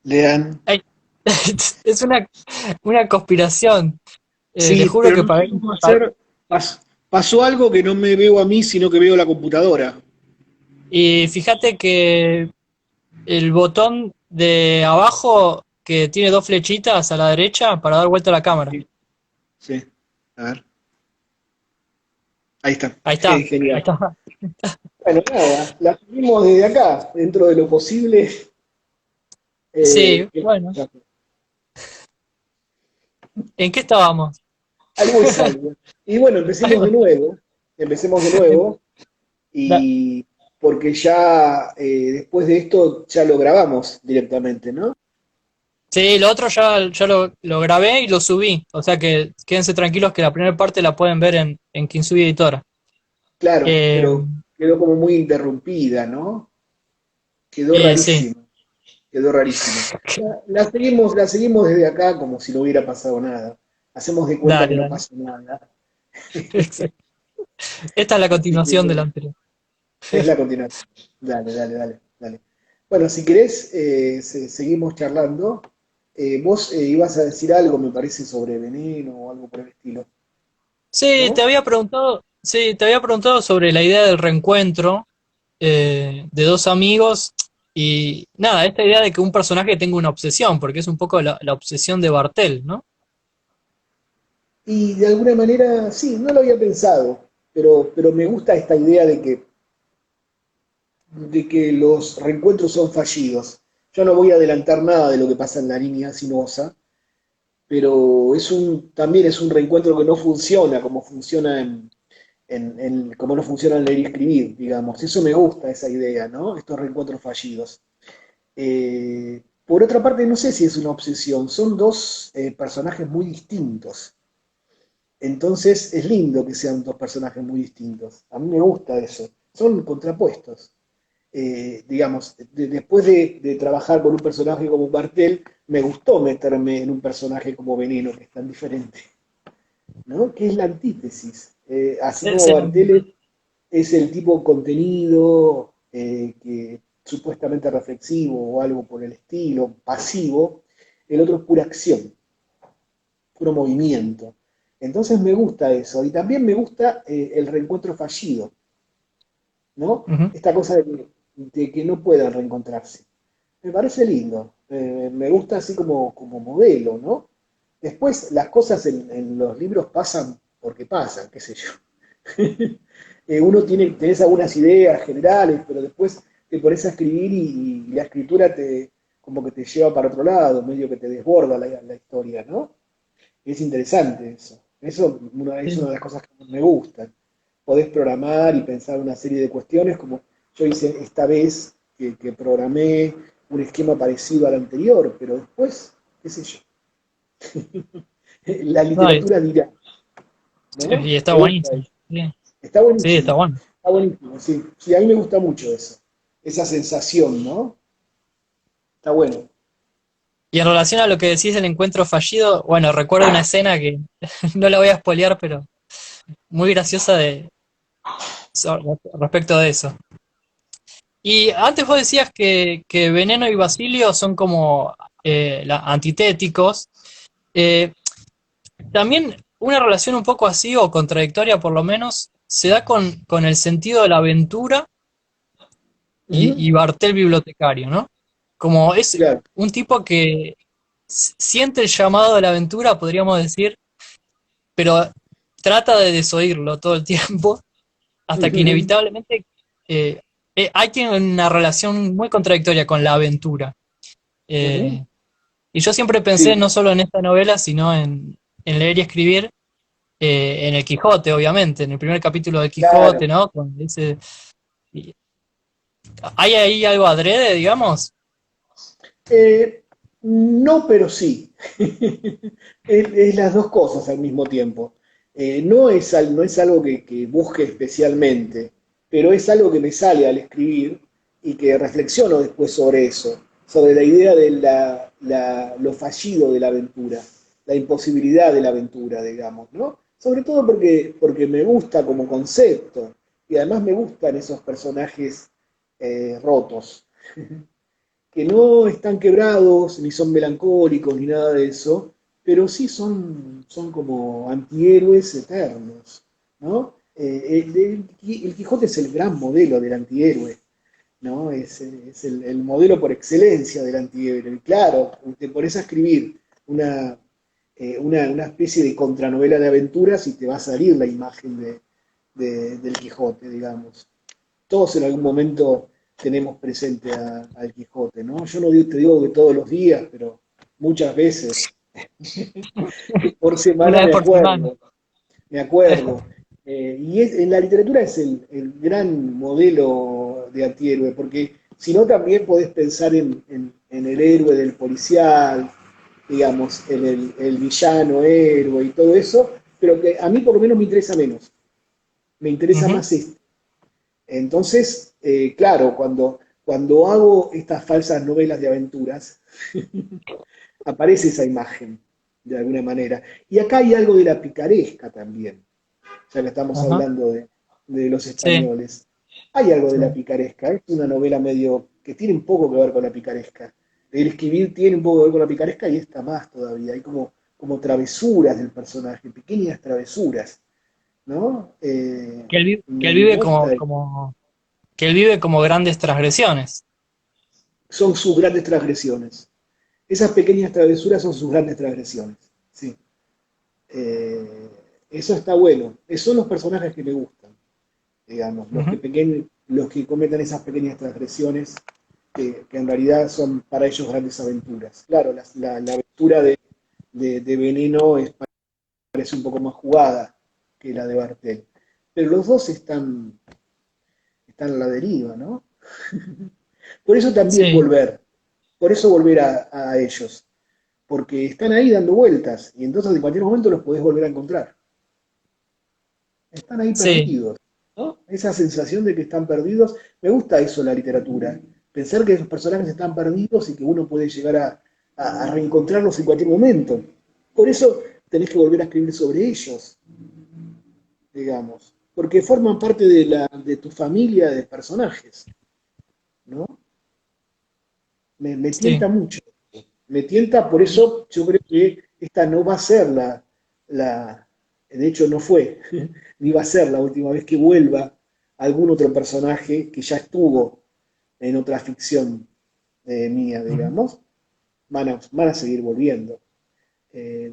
Lean. Ay, es una conspiración. Le Sí, juro pero que no sé pagué. cómo hacer. Pasó algo que no me veo a mí, sino que veo la computadora. Y fíjate que el botón de abajo que tiene dos flechitas a la derecha para dar vuelta a la cámara. Sí, sí. A ver, ahí está. Ahí está, ahí Genial. está. Bueno, nada, la seguimos desde acá, dentro de lo posible. Sí, ¿Qué bueno. más? ¿En qué estábamos? Algo es algo. Y bueno, Ahí va. empecemos de nuevo, Da- y porque ya después de esto ya lo grabamos directamente, ¿no? Sí, lo otro ya lo grabé y lo subí. O sea que quédense tranquilos que la primera parte la pueden ver en Kintsugi Editora. Claro, Eh, pero quedó como muy interrumpida, ¿no? Quedó sí, rarísimo, quedó rarísimo. La seguimos desde acá como si no hubiera pasado nada. Hacemos de cuenta que dale, no dale. pasa nada. Exacto. Esta es la Así que continuación de la bueno, anterior. es la continuación. Dale, dale, dale, dale. Bueno, si querés, seguimos charlando. Vos ibas a decir algo, me parece, sobre veneno o algo por el estilo, ¿no? Sí, te había preguntado sobre la idea del reencuentro de dos amigos y nada, esta idea de que un personaje tenga una obsesión, porque es un poco la obsesión de Bartel, ¿no? Y de alguna manera, sí, no lo había pensado, pero me gusta esta idea de que los reencuentros son fallidos. Yo no voy a adelantar nada de lo que pasa en la línea sinuosa, pero también es un reencuentro que no funciona como funciona como no funciona en leer y escribir, digamos. Eso me gusta, esa idea, ¿no? Estos reencuentros fallidos. Por otra parte, no sé si es una obsesión, son dos personajes muy distintos. Entonces es lindo que sean dos personajes muy distintos. A mí me gusta eso. Son contrapuestos. Digamos, después de trabajar con un personaje como Bartel, me gustó meterme en un personaje como Veneno, que es tan diferente, ¿no? Que es la antítesis. Así Es como el- Bartel es el tipo contenido que supuestamente reflexivo o algo por el estilo, pasivo, el otro es pura acción, puro movimiento. Entonces me gusta eso. Y también me gusta el reencuentro fallido, ¿no? Ujú. Esta cosa de que no puedan reencontrarse. Me parece lindo. Me gusta así como modelo, ¿no? Después las cosas en los libros pasan porque pasan, qué sé yo. Uno tenés algunas ideas generales, pero después te pones a escribir y la escritura como que te lleva para otro lado, medio que te desborda la historia, ¿no? Es interesante eso. Eso es una Sí. de las cosas que me gustan. Podés programar y pensar una serie de cuestiones, como yo hice esta vez, que programé un esquema parecido al anterior, pero después, qué sé yo, la No, literatura dirá, ¿no? y está Me gusta buenísimo. eso. Sí, sí, está bueno. Está buenísimo, sí. Sí, a mí me gusta mucho eso. Esa sensación, ¿no? Está bueno. Y en relación a lo que decís del encuentro fallido, bueno, recuerdo una escena que no la voy a spoilear, pero muy graciosa respecto de eso. Y antes vos decías que Veneno y Basilio son como antitéticos. Eh, También una relación un poco así, o contradictoria por lo menos, se da con el sentido de la aventura Ujú. y Bartel bibliotecario, ¿no? Como es Claro. un tipo que siente el llamado de la aventura, podríamos decir, pero trata de desoírlo todo el tiempo, hasta que Ujú. inevitablemente eh, hay tiene una relación muy contradictoria con la aventura. Ujú. Eh, y yo siempre pensé Sí, no solo en esta novela, sino en leer y escribir, en el Quijote, obviamente, en el primer capítulo del Quijote, claro. ¿no? Y- ¿Hay ahí algo adrede, digamos? No, pero sí. Es las dos cosas al mismo tiempo. No es algo que busque especialmente, pero es algo que me sale al escribir y que reflexiono después sobre eso, sobre la idea de lo fallido de la aventura, la imposibilidad de la aventura, digamos, ¿no? Sobre todo porque me gusta como concepto y además me gustan esos personajes rotos. que no están quebrados, ni son melancólicos, ni nada de eso, pero sí son como antihéroes eternos, ¿no? El Quijote es el gran modelo del antihéroe, ¿no? Es el modelo por excelencia del antihéroe. Y claro, te pones a escribir una especie de contranovela de aventuras y te va a salir la imagen del Quijote, digamos. Todos en algún momento tenemos presente al Quijote, ¿no? Yo no te digo que todos los días, pero muchas veces por Una semana vez por semana. me acuerdo. En la literatura es el gran modelo de antihéroe, porque si no también podés pensar en el héroe del policial, digamos, en el villano héroe y todo eso, pero que a mí por lo menos me interesa menos, me interesa Ujú. más este. Entonces, claro, cuando hago estas falsas novelas de aventuras, aparece esa imagen, de alguna manera. Y acá hay algo de la picaresca también, ya que estamos Ajá. hablando de los Sí, españoles. Hay algo de sí. la picaresca, es una novela medio que tiene un poco que ver con la picaresca. El escribir tiene un poco que ver con la picaresca y esta más todavía. Hay como travesuras del personaje, pequeñas travesuras, ¿no? Que él Me vive gusta. que él vive como grandes transgresiones. Son sus grandes transgresiones. Esas pequeñas travesuras son sus grandes transgresiones. Sí. Eh, Eso está bueno. Esos son los personajes que me gustan, digamos, Ujú. los que cometen esas pequeñas transgresiones que en realidad son para ellos grandes aventuras. Claro, la aventura de Veneno parece un poco más jugada que la de Bartel. Pero los dos están a la deriva, ¿no? Por eso también Sí, por eso volver a ellos, porque están ahí dando vueltas y entonces en cualquier momento los podés volver a encontrar. Están ahí sí. perdidos, ¿no? Esa sensación de que están perdidos, me gusta eso en la literatura, pensar que los personajes están perdidos y que uno puede llegar a reencontrarlos en cualquier momento. Por eso tenés que volver a escribir sobre ellos, digamos, porque forman parte de tu familia de personajes, ¿no? Me tienta Sí. mucho. Me tienta, por eso yo creo que esta no va a ser de hecho no fue, ni va a ser la última vez que vuelva algún otro personaje que ya estuvo en otra ficción mía, Ujú. digamos, van a seguir volviendo.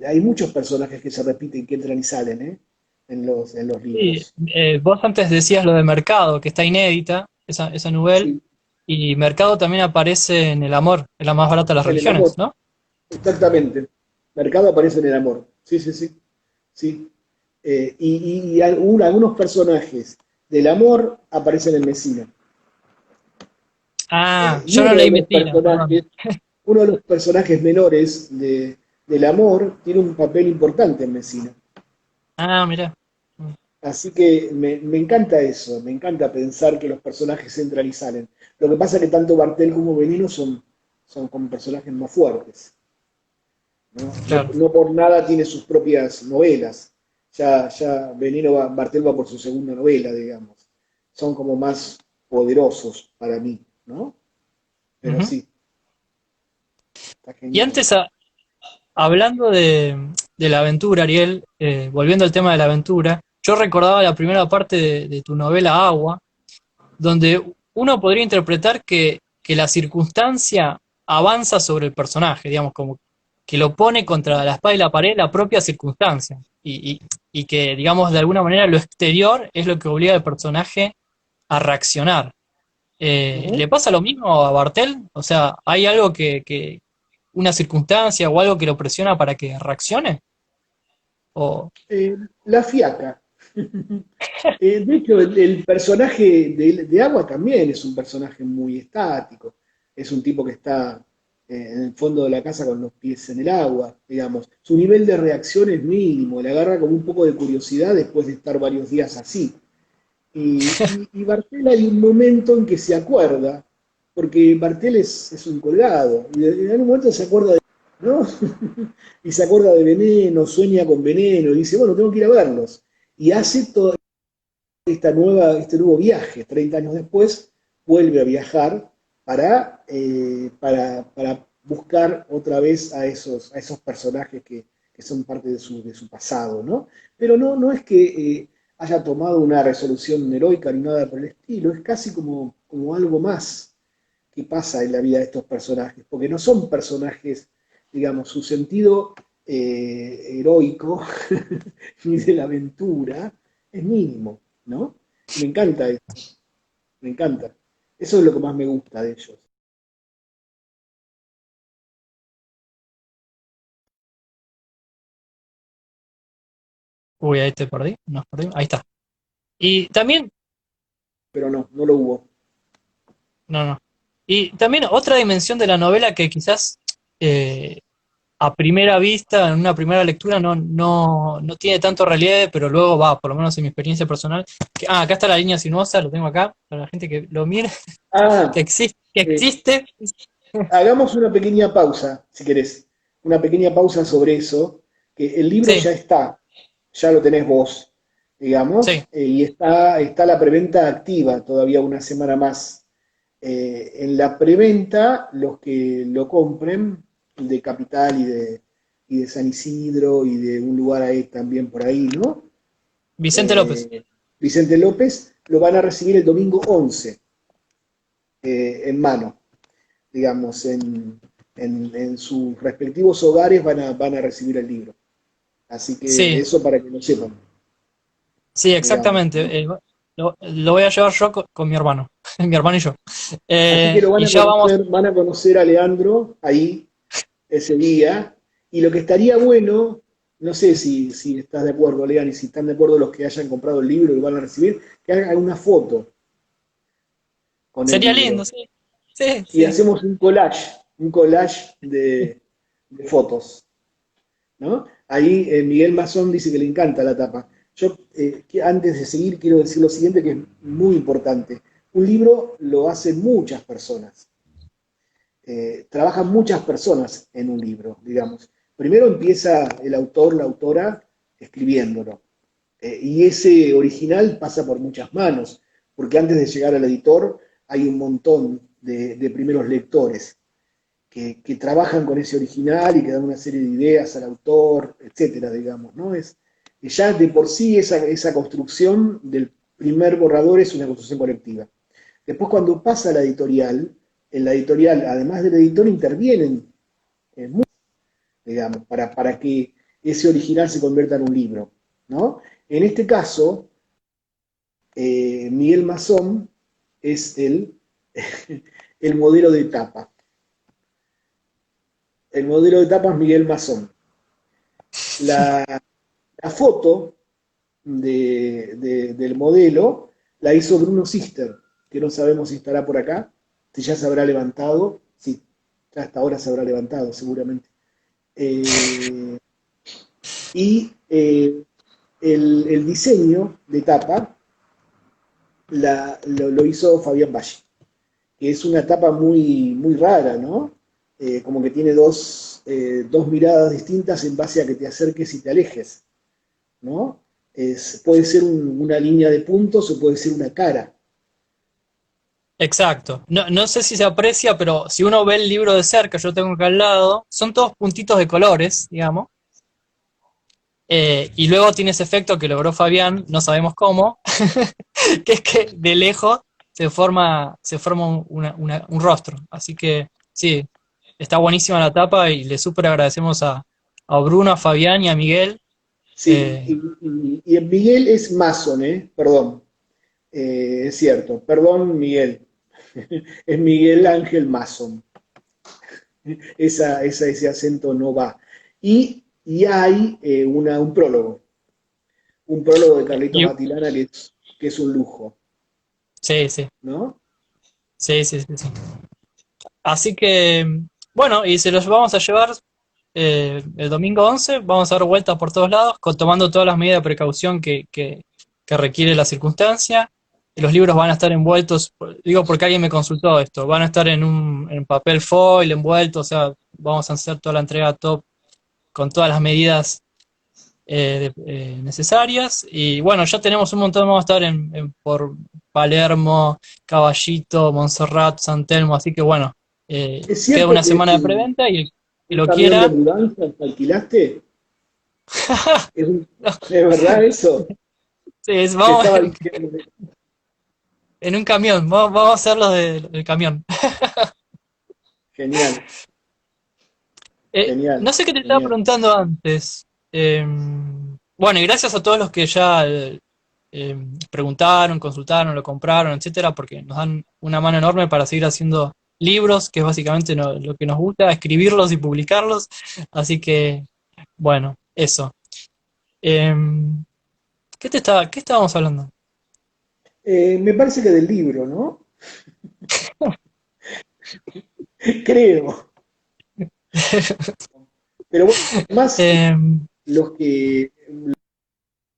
Hay muchos personajes que se repiten, que entran y salen, en los Sí, libros. vos antes decías lo de Mercado, que está inédita, esa novela, Sí, y Mercado también aparece en El Amor, en la más barata de las en el amor, religiones, ¿no? exactamente. Mercado aparece en el amor. Sí, sí, sí. Sí. Y algunos personajes del amor aparecen en Mesina. Ah, Y yo no leí Mesina, perdón. uno de los personajes menores del amor tiene un papel importante en Mesina. Ah, mira. Así que me encanta eso, me encanta pensar que los personajes entran y salen. Lo que pasa es que tanto Bartel como Benino son como personajes más fuertes. ¿No? No, Claro. no por nada tiene sus propias novelas. Ya Bartel va por su segunda novela, digamos. Son como más poderosos para mí, ¿no? Pero Ujú. sí, está Y genial. antes, hablando de la aventura, Ariel, volviendo al tema de la aventura, yo recordaba la primera parte de tu novela Agua, donde uno podría interpretar que la circunstancia avanza sobre el personaje, digamos, como que lo pone contra la espada y la pared la propia circunstancia, y que, digamos, de alguna manera lo exterior es lo que obliga al personaje a reaccionar. ¿Le Ujú. pasa lo mismo a Bartel? O sea, ¿hay algo una circunstancia o algo que lo presiona para que reaccione? O, La fiaca. De hecho, el personaje de Agua también es un personaje muy estático. Es un tipo que está en el fondo de la casa con los pies en el agua, digamos. Su nivel de reacción es mínimo, le agarra como un poco de curiosidad después de estar varios días así. Y Bartel hay un momento en que se acuerda, porque Bartel es un colgado, y en algún momento se acuerda ¿no? Y se acuerda de Veneno, sueña con Veneno, y dice, bueno, tengo que ir a verlos. Y hace este nuevo viaje, 30 años después, vuelve a viajar para buscar otra vez a esos personajes que son parte de su pasado, ¿no? Pero no es que haya tomado una resolución heroica ni nada por el estilo, es casi como algo más que pasa en la vida de estos personajes, porque no son personajes, digamos, su sentido heroico ni de la aventura es mínimo, ¿no? Me encanta eso, me encanta. Eso es lo que más me gusta de ellos. Uy, ahí te perdí, nos perdimos, ahí está. Y también, Pero no lo hubo. no, no. Y también otra dimensión de la novela que quizás eh, a primera vista, en una primera lectura, no tiene tanto relieve, pero luego va, por lo menos en mi experiencia personal. Acá está la línea sinuosa, lo tengo acá, para la gente que lo mire, que Ah, existe, que eh, existe. hagamos una pequeña pausa, si querés. Una pequeña pausa sobre eso, que el libro Sí, ya está, ya lo tenés vos, sí, digamos, y está la preventa activa todavía una semana más. En la preventa, los que lo compren de Capital y de San Isidro y de un lugar ahí también por ahí, ¿no? Vicente López. Eh, Vicente López, lo van a recibir el domingo 11 en mano, digamos, en sus respectivos hogares van a recibir el libro. Así que Sí, eso para que lo sepan, sí, digamos, exactamente. ¿no? Lo voy a llevar yo con mi hermano, mi hermano y yo. Así que Y ya vamos. van a conocer a Leandro ahí ese día. Y lo que estaría bueno, no sé si estás de acuerdo, Lean, y si están de acuerdo los que hayan comprado el libro y lo van a recibir, que hagan una foto con el Sería lindo, libro. sí. Sí, Y sí. hacemos un collage de fotos, ¿no? Ahí Miguel Mazón dice que le encanta la tapa. Yo, antes de seguir, quiero decir lo siguiente que es muy importante. Un libro lo hacen muchas personas. Trabajan muchas personas en un libro, digamos. Primero empieza el autor, la autora, escribiéndolo. Y ese original pasa por muchas manos, porque antes de llegar al editor hay un montón de primeros lectores que trabajan con ese original y que dan una serie de ideas al autor, etcétera, digamos, ¿no? Ya de por sí esa construcción del primer borrador es una construcción colectiva. Después cuando pasa a la editorial, en la editorial, además del editor, intervienen muchos, digamos, para que ese original se convierta en un libro, ¿no? En este caso, Miguel Mazón es el modelo de tapa. El modelo de tapa es Miguel Mazón. La, la foto del modelo la hizo Bruno Sister, que no sabemos si estará por acá, si ya se habrá levantado, sí, ya hasta ahora se habrá levantado seguramente. Eh, y el diseño de tapa lo hizo Fabián Valle, que es una tapa muy rara, ¿no? Como que tiene dos miradas distintas en base a que te acerques y te alejes, ¿no? Puede ser una línea de puntos o puede ser una cara. Exacto. No sé si se aprecia, pero si uno ve el libro de cerca, yo tengo acá al lado, son todos puntitos de colores, digamos. Y luego tiene ese efecto que logró Fabián, no sabemos cómo, que es que de lejos se forma un rostro. Así que sí, está buenísima la tapa y le súper agradecemos a Bruno, a Fabián y a Miguel. Sí, Eh, y en Miguel es Mason, ¿eh? Perdón, es cierto, perdón Miguel, es Miguel Ángel Mason, ese acento no va. Y hay un prólogo de Carlitos y- Matilana que es un lujo, sí, sí, ¿no? sí, sí, sí, sí. Así que, bueno, y se los vamos a llevar el domingo 11, vamos a dar vueltas por todos lados, tomando todas las medidas de precaución que requiere la circunstancia. Y los libros van a estar envueltos, digo porque alguien me consultó esto, van a estar en papel foil envuelto, o sea, vamos a hacer toda la entrega top con todas las medidas necesarias. Y bueno, ya tenemos un montón, vamos a estar por Palermo, Caballito, Montserrat, San Telmo, así que bueno, ¿Es queda cierto una que semana de preventa y el que un lo camión de quiera. mudanzas alquilaste? ¿Es verdad eso? Sí, Me vamos estaba diciendo. en un camión, vamos a hacerlo del camión. Genial, genial, No sé qué te estaba genial. preguntando antes. Bueno, y gracias a todos los que ya preguntaron, consultaron, lo compraron, etcétera, porque nos dan una mano enorme para seguir haciendo libros, que es básicamente lo que nos gusta, escribirlos y publicarlos. Así que, bueno, eso. Em, qué estábamos hablando? Me parece que del libro, ¿no? Creo. Pero bueno, además, Em, los que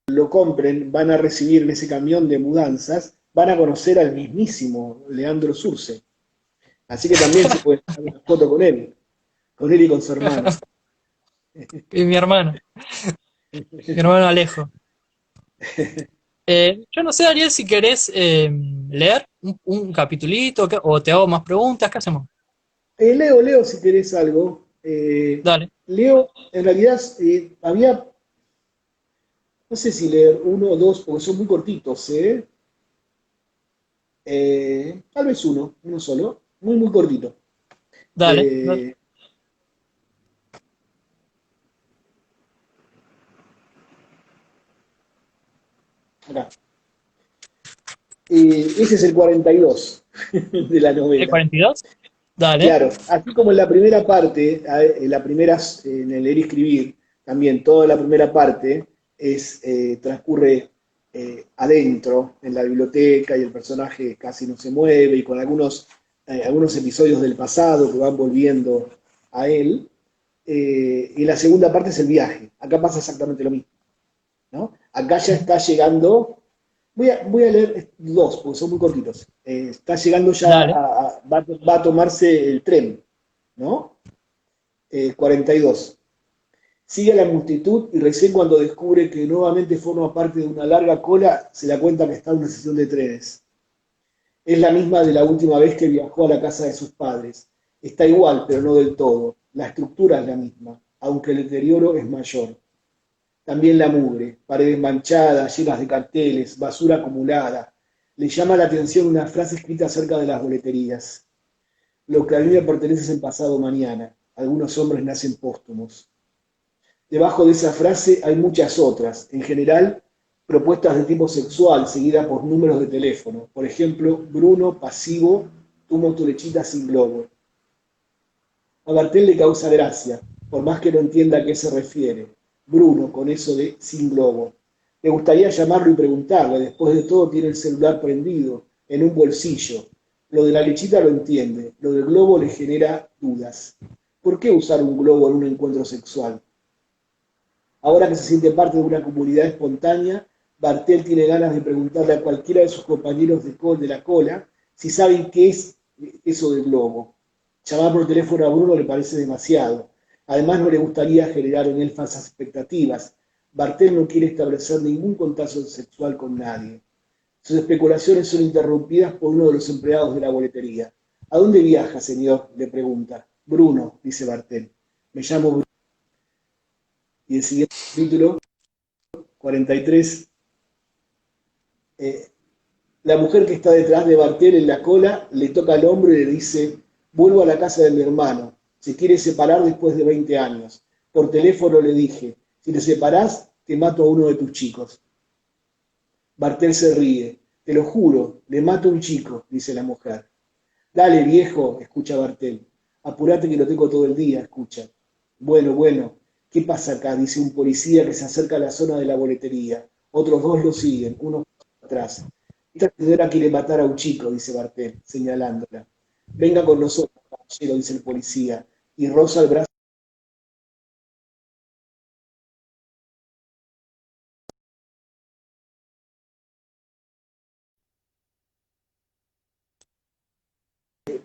lo compren van a recibir en ese camión de mudanzas, van a conocer al mismísimo Leandro Surce. Así que también se puede hacer una foto con él y con su hermano. y mi hermano Alejo. Yo no sé, Ariel, si querés leer un capitulito o te hago más preguntas, ¿qué hacemos? Leo, si querés algo. Dale, Leo, en realidad había, no sé si leer uno o dos, porque son muy cortitos, ¿eh? Tal vez uno solo, muy, muy cortito. dale, dale. Eh, Acá. Ese es el 42 de la ¿El novela. 42? Dale, Claro, así como en la primera parte, en el leer y escribir, también toda la primera parte transcurre adentro, en la biblioteca, y el personaje casi no se mueve, y con algunos episodios del pasado que van volviendo a él. Y la segunda parte es el viaje. Acá pasa exactamente lo mismo, ¿no? Acá ya está llegando. Voy a leer dos, porque son muy cortitos. Está llegando ya, dale. va a tomarse el tren, ¿no? 42. Sigue a la multitud y recién cuando descubre que nuevamente forma parte de una larga cola, se da cuenta que está en una estación de trenes. Es la misma de la última vez que viajó a la casa de sus padres. Está igual, pero no del todo. La estructura es la misma, aunque el deterioro es mayor. También la mugre, paredes manchadas, llenas de carteles, basura acumulada. Le llama la atención una frase escrita acerca de las boleterías. Lo que a mí me pertenece es el pasado mañana. Algunos hombres nacen póstumos. Debajo de esa frase hay muchas otras, en general propuestas de tipo sexual, seguidas por números de teléfono. Por ejemplo, Bruno, pasivo, tuvo tu lechita sin globo. A Bartel le causa gracia, por más que no entienda a qué se refiere. Bruno, con eso de sin globo. Le gustaría llamarlo y preguntarle, después de todo tiene el celular prendido, en un bolsillo. Lo de la lechita lo entiende, lo del globo le genera dudas. ¿Por qué usar un globo en un encuentro sexual? Ahora que se siente parte de una comunidad espontánea, Bartel tiene ganas de preguntarle a cualquiera de sus compañeros de la cola si saben qué es eso del globo. Llamar por teléfono a Bruno le parece demasiado. Además, no le gustaría generar en él falsas expectativas. Bartel no quiere establecer ningún contacto sexual con nadie. Sus especulaciones son interrumpidas por uno de los empleados de la boletería. ¿A dónde viaja, señor?, le pregunta. Bruno, dice Bartel. Me llamo Bruno. Y el siguiente capítulo, 43, eh, la mujer que está detrás de Bartel en la cola le toca el hombro y le dice, vuelvo a la casa de mi hermano, se quiere separar después de 20 años. Por teléfono le dije, si te separás, te mato a uno de tus chicos. Bartel se ríe, te lo juro, le mato a un chico, dice la mujer. Dale, viejo, escucha Bartel. Apurate que lo tengo todo el día, escucha. Bueno, bueno, ¿qué pasa acá?, dice un policía que se acerca a la zona de la boletería. Otros dos lo siguen, uno atrás. Esta señora quiere matar a un chico, dice Bartel, señalándola. Venga con nosotros, caballero, dice el policía, y roza el brazo.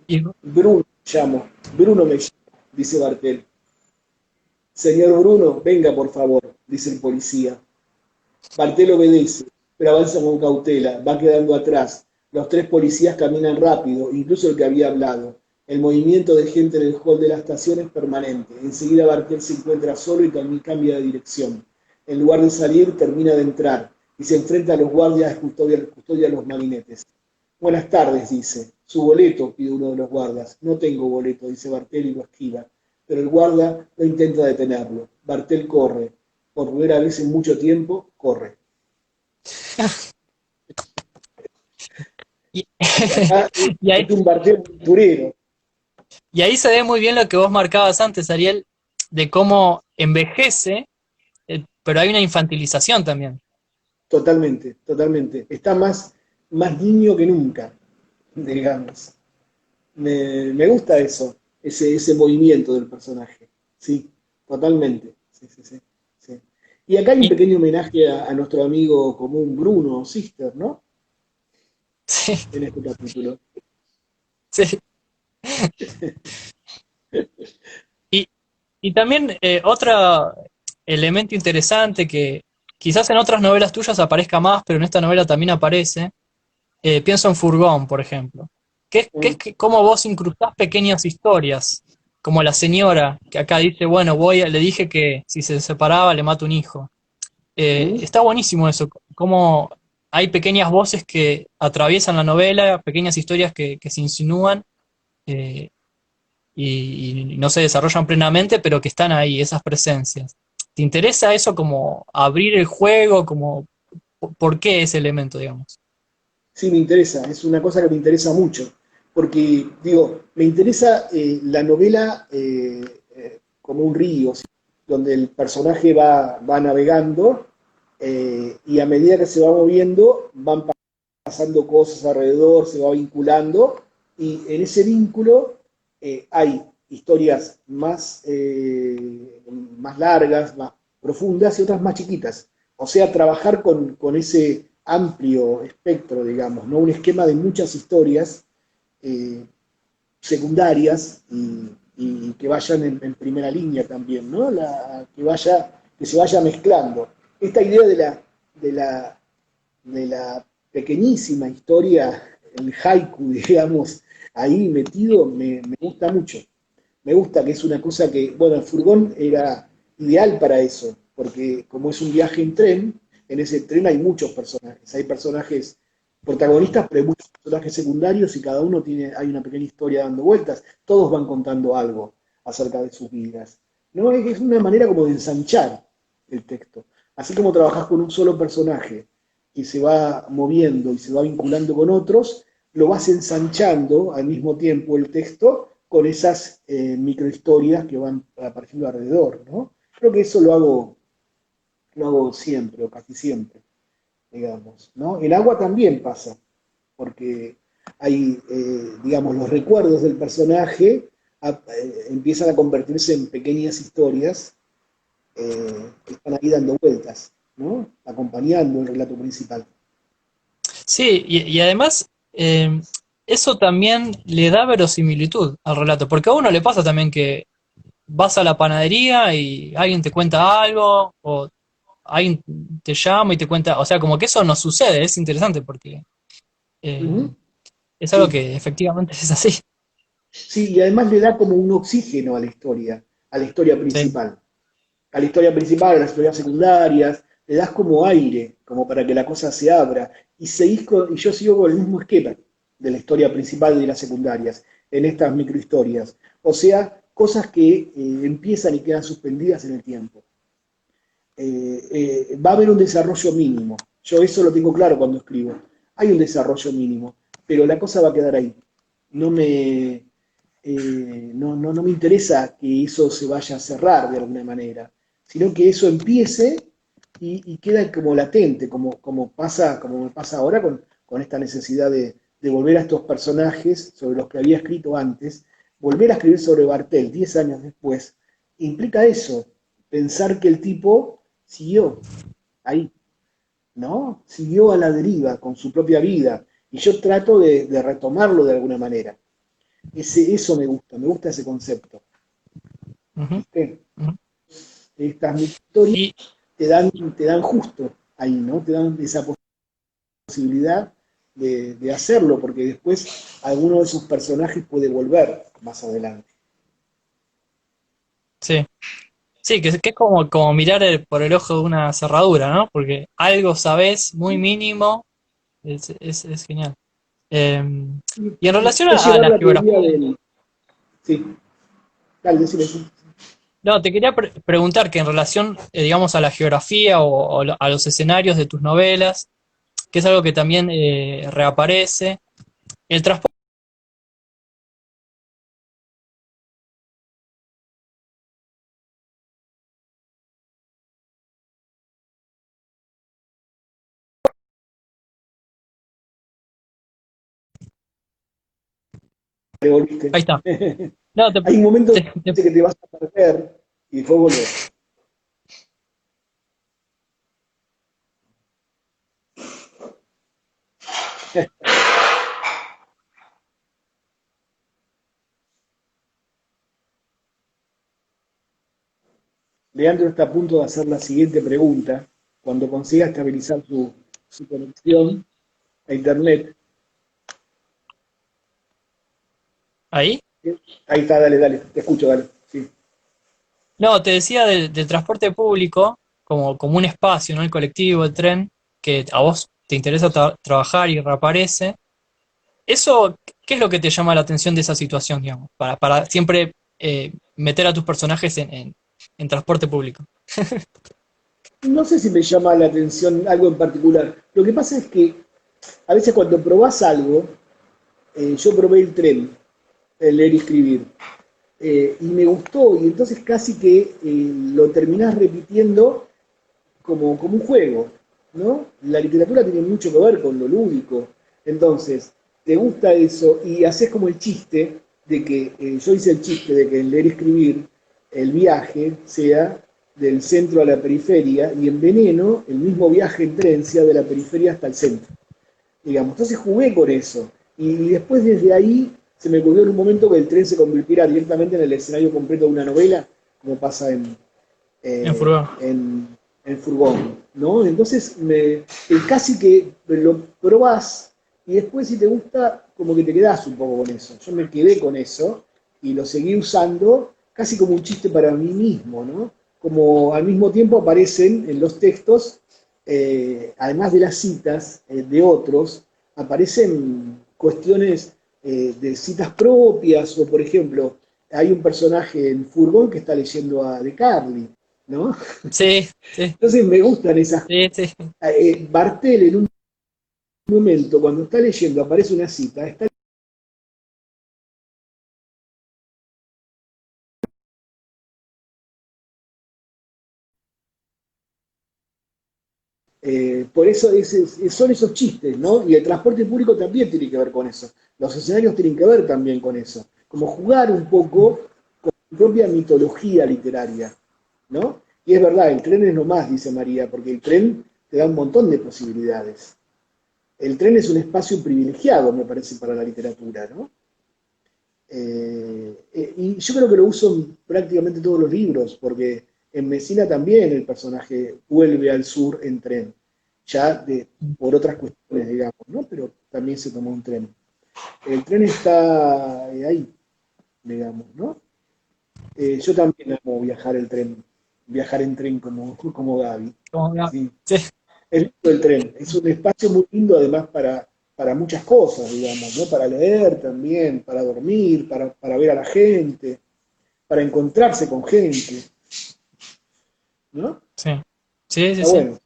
Y, Bruno me llamo, dice Bartel. Señor Bruno, venga por favor, dice el policía. Bartel obedece, pero avanza con cautela, va quedando atrás. Los tres policías caminan rápido, incluso el que había hablado. El movimiento de gente en el hall de la estación es permanente. Enseguida Bartel se encuentra solo y cambia de dirección. En lugar de salir, termina de entrar y se enfrenta a los guardias de custodia de los marinetes. Buenas tardes, dice. Su boleto, pide uno de los guardas. No tengo boleto, dice Bartel y lo esquiva. Pero el guarda no intenta detenerlo. Bartel corre. Por primera vez en mucho tiempo, corre. Y, Acá y ahí, es un Bartel aventurero. y ahí se ve muy bien lo que vos marcabas antes, Ariel, de cómo envejece, pero hay una infantilización también. Totalmente, totalmente. Está más niño que nunca, digamos. Me gusta eso, ese movimiento del personaje. Sí, totalmente. Sí, sí, sí, sí. Y acá hay un Y, pequeño homenaje a nuestro amigo común Bruno Sister, ¿no? sí, En este capítulo. sí. Y, y también otro elemento interesante que quizás en otras novelas tuyas aparezca más, pero en esta novela también aparece, pienso en Furgón, por ejemplo, que es cómo vos incrustás pequeñas historias, como la señora que acá dice, bueno, le dije que si se separaba le mato un hijo. ¿Mm? Está buenísimo eso, cómo hay pequeñas voces que atraviesan la novela, pequeñas historias que se insinúan eh, y no se desarrollan plenamente, pero que están ahí, esas presencias. ¿Te interesa eso como abrir el juego, como por qué ese elemento, digamos? Sí, me interesa, es una cosa que me interesa mucho, porque, digo, me interesa la novela como un río, ¿sí? Donde el personaje va navegando y a medida que se va moviendo van pasando cosas alrededor, se va vinculando y en ese vínculo hay historias más largas, más profundas y otras más chiquitas. O sea, trabajar con ese amplio espectro, digamos, ¿no? Un esquema de muchas historias eh, secundarias y que vayan en primera línea también, ¿no? Que se vaya mezclando. Esta idea de la pequeñísima historia, el haiku, digamos, ahí metido, me gusta mucho. Me gusta que es una cosa que, bueno, el furgón era ideal para eso, porque como es un viaje en tren, en ese tren hay muchos personajes, hay personajes protagonistas, pero hay muchos personajes secundarios y cada uno hay una pequeña historia dando vueltas, todos van contando algo acerca de sus vidas. ¿No? Es una manera como de ensanchar el texto. Así como trabajás con un solo personaje que se va moviendo y se va vinculando con otros, lo vas ensanchando al mismo tiempo el texto con esas microhistorias que van apareciendo alrededor, ¿no? Creo que eso lo hago siempre o casi siempre, digamos, ¿no? El agua también pasa, porque hay, digamos, los recuerdos del personaje empiezan a convertirse en pequeñas historias que están ahí dando vueltas, ¿no? Acompañando el relato principal. Sí, y además eso también le da verosimilitud al relato, porque a uno le pasa también que vas a la panadería y alguien te cuenta algo, o alguien te llama y te cuenta, o sea, como que eso no sucede, es interesante porque eh, Ujú. es algo Sí, que efectivamente es así. sí, y además le da como un oxígeno a la historia Sí. principal. A la historia principal, a las historias secundarias, le das como aire, como para que la cosa se abra. Y yo sigo con el mismo esquema de la historia principal y de las secundarias, en estas microhistorias. O sea, cosas que empiezan y quedan suspendidas en el tiempo. Va a haber un desarrollo mínimo. Yo eso lo tengo claro cuando escribo. Hay un desarrollo mínimo, pero la cosa va a quedar ahí. No me, no me interesa que eso se vaya a cerrar de alguna manera, sino que eso empiece y queda como latente, como me pasa ahora con esta necesidad de volver a estos personajes sobre los que había escrito antes, volver a escribir sobre Bartel 10 años después, implica eso, pensar que el tipo siguió ahí, ¿no? Siguió a la deriva con su propia vida, y yo trato de retomarlo de alguna manera. Eso me gusta ese concepto, Ujú, ¿viste? ujú. estas historias Y, te dan justo ahí, ¿no? Te dan esa posibilidad de hacerlo, porque después alguno de esos personajes puede volver más adelante. sí, sí, que es como, como mirar por el ojo de una cerradura, ¿no? Porque algo sabes muy mínimo, es genial. Eh, y en relación Es a llevar la la geografía, teoría del... Sí, dale, decime. no, te quería preguntar que en relación, digamos, a la geografía o a los escenarios de tus novelas, que es algo que también reaparece, el transporte, Te volviste. ahí está. No, Hay un momento te- te- que te vas a perder y después volver. Leandro está a punto de hacer la siguiente pregunta. Cuando consiga estabilizar su conexión a Internet. ¿Ahí? Ahí está, dale, dale, te escucho, dale. Sí. No, te decía del transporte público como, como un espacio, ¿no? El colectivo, el tren, que a vos te interesa trabajar y reaparece. Eso, ¿qué es lo que te llama la atención de esa situación, digamos? Para siempre meter a tus personajes en transporte público. No sé si me llama la atención algo en particular. Lo que pasa es que a veces cuando probás algo, yo probé el tren, el leer y escribir, y me gustó, y entonces casi que lo terminás repitiendo como un juego, ¿no? La literatura tiene mucho que ver con lo lúdico. Entonces, te gusta eso y haces como el chiste de que, yo hice el chiste de que en leer y escribir, el viaje sea del centro a la periferia y en Veneno el mismo viaje en tren sea de la periferia hasta el centro, digamos. Entonces jugué con eso. Y después desde ahí se me ocurrió en un momento que el tren se convirtiera directamente en el escenario completo de una novela, como pasa En eh, furgón. en, en furgón, ¿no? Entonces, casi que lo probás y después si te gusta, como que te quedás un poco con eso. Yo me quedé con eso y lo seguí usando casi como un chiste para mí mismo, ¿no? Como al mismo tiempo aparecen en los textos, además de las citas de otros, aparecen cuestiones de citas propias o, por ejemplo, hay un personaje en Furgón que está leyendo a De Carli, ¿no? Sí, sí, Entonces me gustan esas. sí, sí. Bartel en un momento, cuando está leyendo, aparece una cita, está, por eso son esos chistes, ¿no? Y el transporte público también tiene que ver con eso. Los escenarios tienen que ver también con eso. Como jugar un poco con su propia mitología literaria, ¿no? Y es verdad, el tren es no más, dice María, porque el tren te da un montón de posibilidades. El tren es un espacio privilegiado, me parece, para la literatura, ¿no? Y yo creo que lo uso en prácticamente todos los libros, porque en Mesina también el personaje vuelve al sur en tren, ya por otras cuestiones, digamos, ¿no? Pero también se tomó un tren. El tren está ahí, digamos, ¿no? Yo también amo viajar en tren como Gaby. Sí. Sí, Es lindo el tren, es un espacio muy lindo además para muchas cosas, digamos, ¿no? Para leer también, para dormir, para ver a la gente, para encontrarse con gente, ¿no? sí, sí, sí, Está sí. bueno.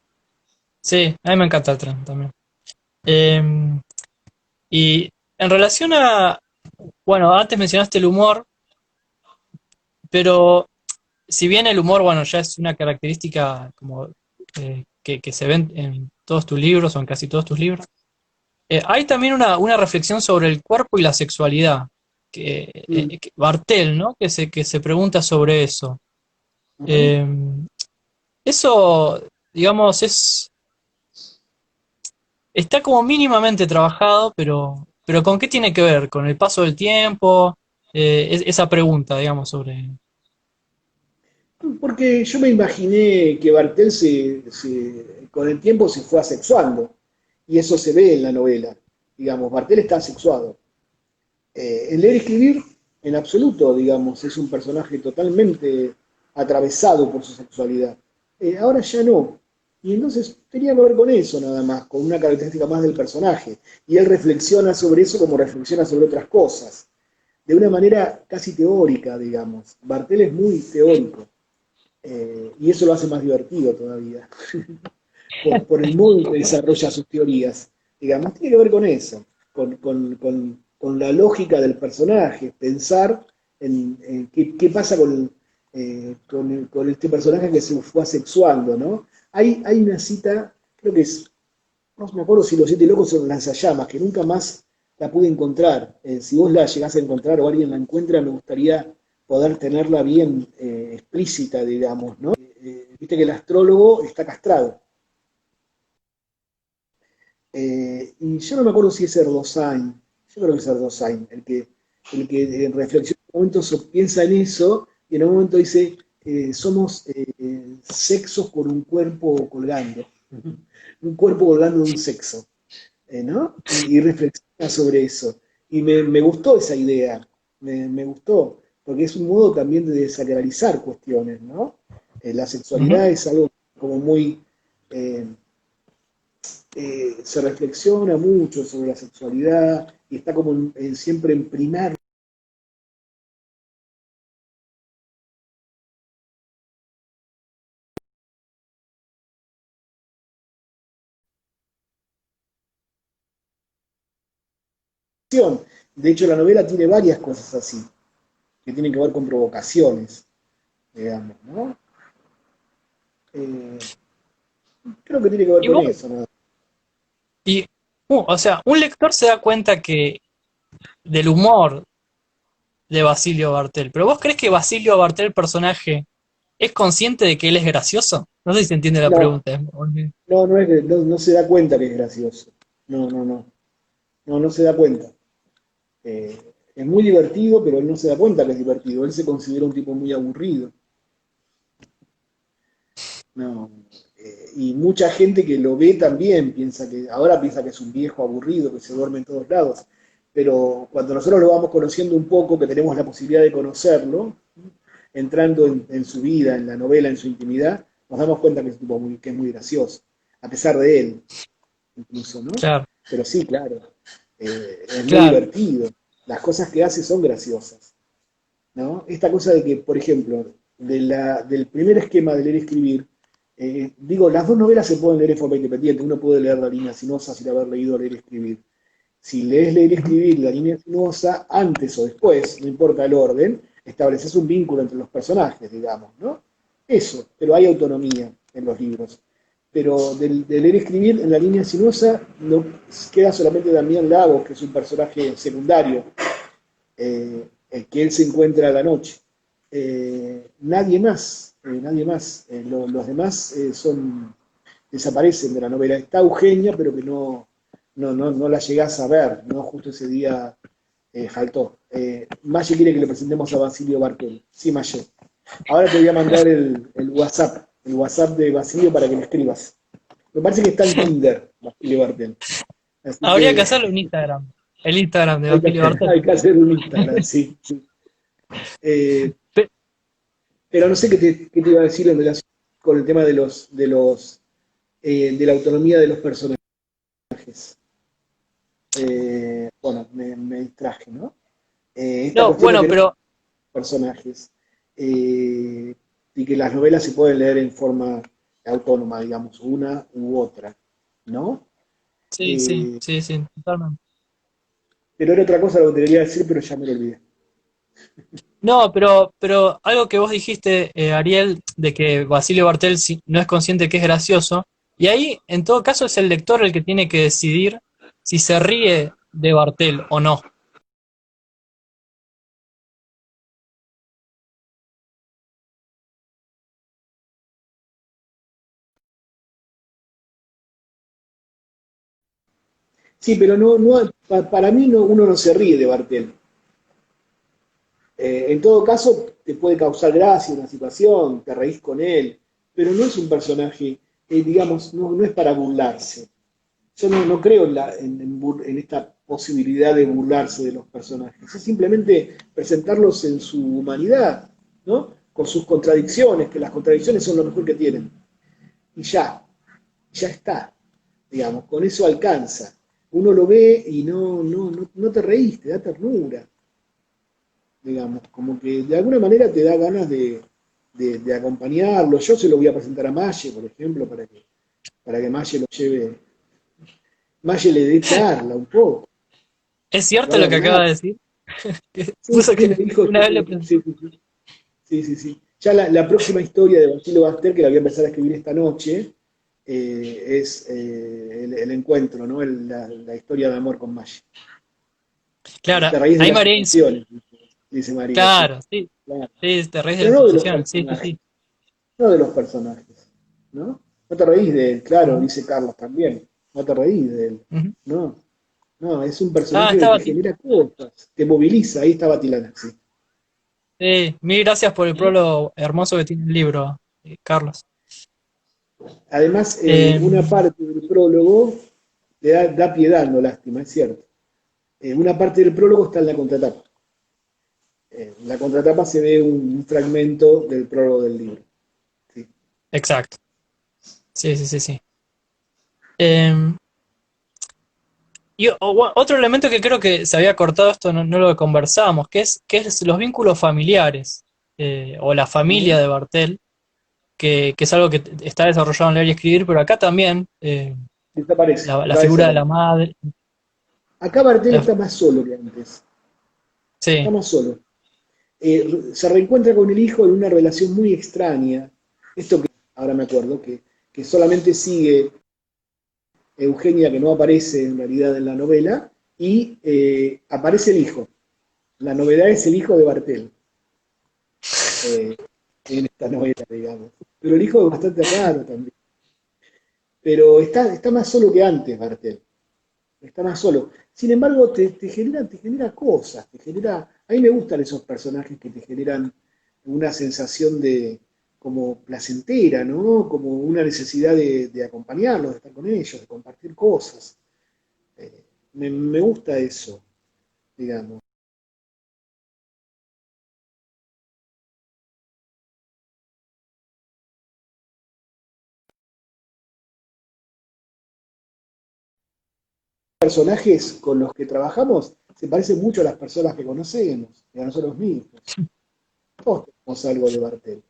Sí, a mí me encanta el tren también. Eh, y en relación a, bueno, antes mencionaste el humor, pero si bien el humor, bueno, ya es una característica como que se ve en todos tus libros o en casi todos tus libros, hay también una reflexión sobre el cuerpo y la sexualidad, Mm, que Bartel, ¿no? Que se pregunta sobre eso. ujú. Eh, eso, digamos, está como mínimamente trabajado, pero ¿con qué tiene que ver? ¿Con el paso del tiempo? Esa pregunta, digamos, sobre... Porque yo me imaginé que Bartel con el tiempo se fue asexuando, y eso se ve en la novela. Digamos, Bartel está asexuado. En leer y escribir, en absoluto, digamos, es un personaje totalmente atravesado por su sexualidad. Ahora ya no. Y entonces tenía que ver con eso nada más, con una característica más del personaje. Y él reflexiona sobre eso como reflexiona sobre otras cosas, de una manera casi teórica, digamos. Bartel es muy teórico, y eso lo hace más divertido todavía, por el modo en que desarrolla sus teorías. Digamos, tiene que ver con eso, con la lógica del personaje, pensar en qué pasa con este personaje que se fue asexuando, ¿no? Hay una cita, creo que es, no me acuerdo si Los Siete Locos son Lanzallamas, que nunca más la pude encontrar. Si vos la llegás a encontrar o alguien la encuentra, me gustaría poder tenerla bien explícita, digamos, ¿no? Viste que el astrólogo está castrado. Y yo no me acuerdo si es Erdosain, yo creo que es Erdosain, el que en reflexión en un momento piensa en eso y en un momento dice, somos sexos con un cuerpo colgando, un cuerpo colgando de un sexo, ¿no? Y reflexiona sobre eso. Y me gustó esa idea, me gustó, porque es un modo también de desacralizar cuestiones, ¿no? La Ujú. sexualidad es algo como muy... eh, se reflexiona mucho sobre la sexualidad y está como siempre en primer acción. De hecho, la novela tiene varias cosas así, que tienen que ver con provocaciones, digamos, ¿no? Eh, Creo que tiene que ver Y con vos, eso, ¿no? y, o sea, un lector se da cuenta que del humor de Basilio Bartel, pero ¿vos crees que Basilio Bartel, personaje, es consciente de que él es gracioso? No sé si se entiende la No, pregunta. no, no, no se da cuenta que es gracioso. No, no, no. No, no se da cuenta. Eh, es muy divertido, pero él no se da cuenta que es divertido. Él se considera un tipo muy aburrido. No, y mucha gente que lo ve también ahora piensa que es un viejo aburrido, que se duerme en todos lados, pero cuando nosotros lo vamos conociendo un poco, que tenemos la posibilidad de conocerlo, entrando en su vida, en la novela, en su intimidad, nos damos cuenta que es un tipo que es muy gracioso, a pesar de él, incluso, ¿no? Claro, Pero sí, claro, es muy claro. divertido, las cosas que hace son graciosas, ¿no? Esta cosa de que, por ejemplo, del primer esquema de leer y escribir, digo, las dos novelas se pueden leer en forma independiente, uno puede leer La línea sinuosa sin haber leído leer y escribir. Si lees leer y Ujú. escribir La línea sinuosa, antes o después, no importa el orden, estableces un vínculo entre los personajes, digamos, ¿no? Eso, pero hay autonomía en los libros. Pero de leer y escribir en La línea sinuosa no queda solamente Damián Lagos, que es un personaje secundario, el que él se encuentra a la noche. Nadie más, nadie más. Los demás desaparecen de la novela. Está Eugenia, pero que no la llegás a ver, ¿no? Justo ese día faltó. Maye quiere que le presentemos a Basilio Bartel. Sí, Maye. Ahora te voy a mandar el WhatsApp de Basilio para que le escribas. Me parece que está en Tinder, Basilio Bartel. Así Habría que que hacerlo en Instagram. El Instagram de Basilio Bartel. hay que hacer un Instagram, sí. Sí. Eh, Pe- pero no sé qué te iba a decir en relación con el tema de la autonomía de los personajes. Bueno, me distraje, ¿no? Esta no, cuestión de bueno, que no hay pero personajes eh, y que las novelas se pueden leer en forma autónoma, digamos, una u otra, ¿no? sí, sí, Eh, sí, sí, totalmente. pero era otra cosa lo que te quería decir, pero ya me lo olvidé. No, pero algo que vos dijiste, Ariel, de que Basilio Bartel no es consciente que es gracioso, y ahí, en todo caso, es el lector el que tiene que decidir si se ríe de Bartel o no. Sí, pero para mí uno no se ríe de Bartel. En todo caso, te puede causar gracia una situación, te reís con él, pero no es un personaje, digamos, no es para burlarse. Yo no creo en esta posibilidad de burlarse de los personajes, es simplemente presentarlos en su humanidad, ¿no? Con sus contradicciones, que las contradicciones son lo mejor que tienen. Y ya está, digamos, con eso alcanza. Uno lo ve y no te reís, te da ternura, digamos, como que de alguna manera te da ganas de acompañarlo. Yo se lo voy a presentar a Maye, por ejemplo, para que Maye lo lleve, Maye le dé charla un poco, ¿Es lo cierto haga lo que acaba hablar. de decir? Sí, Puso sí, me que dijo, una vez le sí, sí, sí, sí, sí, sí. Ya la próxima historia de Basilio Baster, que la voy a empezar a escribir esta noche, es el encuentro, ¿no? La historia de amor con Maye. claro, Te reís de ahí las María, situaciones, dice María, sí. claro, sí, Claro. sí, te reís de Pero las no de los situaciones, sí, sí, personajes, sí. no de los personajes, ¿no? No te reís de él, claro, Ujú, dice Carlos también, no te reís de él, ujú. no, no, es un Ah, personaje que te estaba aquí. genera cosas, te moviliza, ahí está Batilana, sí. Sí, mil gracias por el prólogo hermoso que tiene el libro, Carlos. Además, Eh, una parte del prólogo da piedad, no lástima, es cierto. Una parte del prólogo está en la contratapa. En la contratapa se ve un fragmento del prólogo del libro. Sí. exacto, sí, sí, sí, sí. Eh, otro elemento que creo que se había cortado, esto no lo conversábamos, que es los vínculos familiares, o la familia Ujú. de Bartel, que es algo que está desarrollado en Leer y Escribir, pero acá también, Desaparece, la acá figura de la desaparece. madre. Acá Bartel la- está más solo que antes, está sí, más solo. Se reencuentra con el hijo en una relación muy extraña. Esto que ahora me acuerdo, que solamente sigue Eugenia, que no aparece en realidad en la novela, y aparece el hijo. La novedad es el hijo de Bartel eh, en esta novela, digamos. Pero el hijo es bastante raro también. Pero está más solo que antes, Bartel. Está más solo. Sin embargo, te genera cosas, a mí me gustan esos personajes que te generan una sensación de como placentera, ¿no? Como una necesidad de acompañarlos, de estar con ellos, de compartir cosas. Me gusta eso, digamos. Personajes con los que trabajamos se parecen mucho a las personas que conocemos y a nosotros mismos. Todos tenemos algo de Bartel,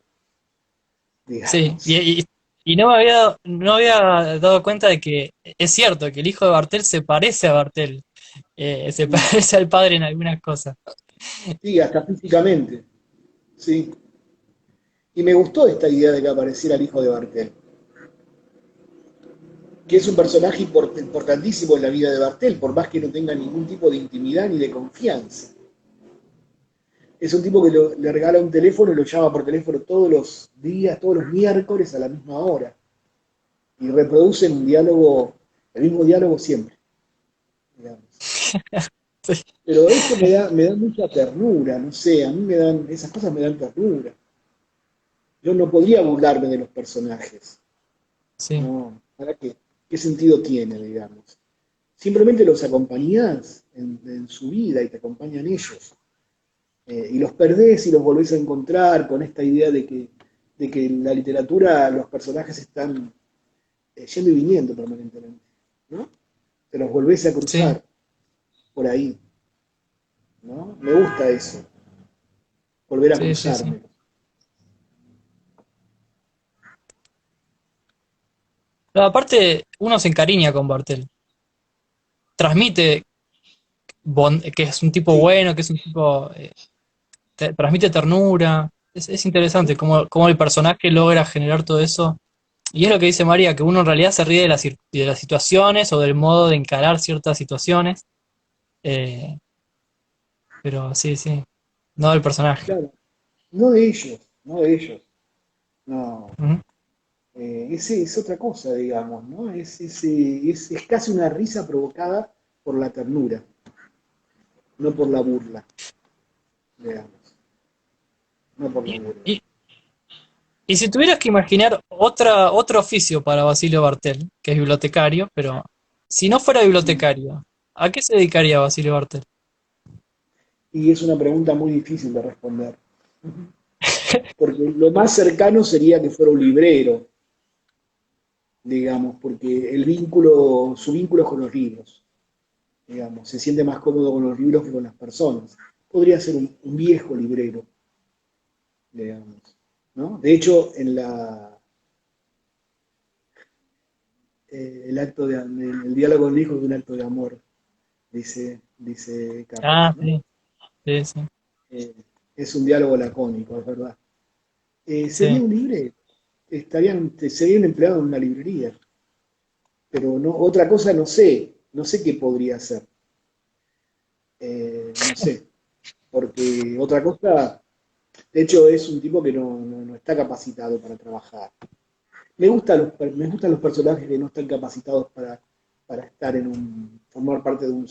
sí. digamos. Y no había dado cuenta de que es cierto que el hijo de Bartel se parece a Bartel, se Mm. parece al padre en algunas cosas. Sí, hasta físicamente. Sí. Y me gustó esta idea de que apareciera el hijo de Bartel, que es un personaje importantísimo en la vida de Bartel, por más que no tenga ningún tipo de intimidad ni de confianza. Es un tipo que le regala un teléfono y lo llama por teléfono todos los días, todos los miércoles a la misma hora. Y reproducen un diálogo, el mismo diálogo siempre, digamos. Sí, Pero eso me da mucha ternura, no sé, a mí esas cosas me dan ternura. Yo no podría burlarme de los personajes, sí, no, ¿para qué? ¿Qué sentido tiene, digamos? Simplemente los acompañás en su vida y te acompañan ellos. Y los perdés y los volvés a encontrar con esta idea de que en la literatura los personajes están yendo y viniendo permanentemente, ¿no? Te los volvés a sí. cruzar por ahí, ¿no? Me gusta eso, volver a Sí, sí, sí. cruzarme. Pero aparte, uno se encariña con Bartel. Transmite que es un tipo Sí, bueno, que es un tipo. Transmite ternura. Es interesante cómo el personaje logra generar todo eso. Y es lo que dice María, que uno en realidad se ríe de las situaciones o del modo de encarar ciertas situaciones. eh, pero sí, sí. No del personaje. claro, no de ellos, no de ellos, no. Ujú. Ese es otra cosa, digamos, ¿no? Es casi una risa provocada por la ternura, no por la burla, digamos. no por Y, laburo. y- y si tuvieras que imaginar otro oficio para Basilio Bartel, que es bibliotecario, pero si no fuera Mm. bibliotecario, ¿a qué se dedicaría Basilio Bartel? Y es una pregunta muy difícil de responder, porque lo más cercano sería que fuera un librero, digamos, porque su vínculo es con los libros, digamos, se siente más cómodo con los libros que con las personas. Podría ser un viejo librero, digamos, ¿no? De hecho, el diálogo con el hijo es un acto de amor, dice Carlos, Ah, ¿no? sí, sí, sí, Eh, es un diálogo lacónico, es verdad. Sería sí. un librero, sería un empleado en una librería, pero no, otra cosa no sé qué podría hacer, no sé, porque otra cosa, de hecho es un tipo que no está capacitado para trabajar. Me gustan los personajes que no están capacitados para estar formar parte del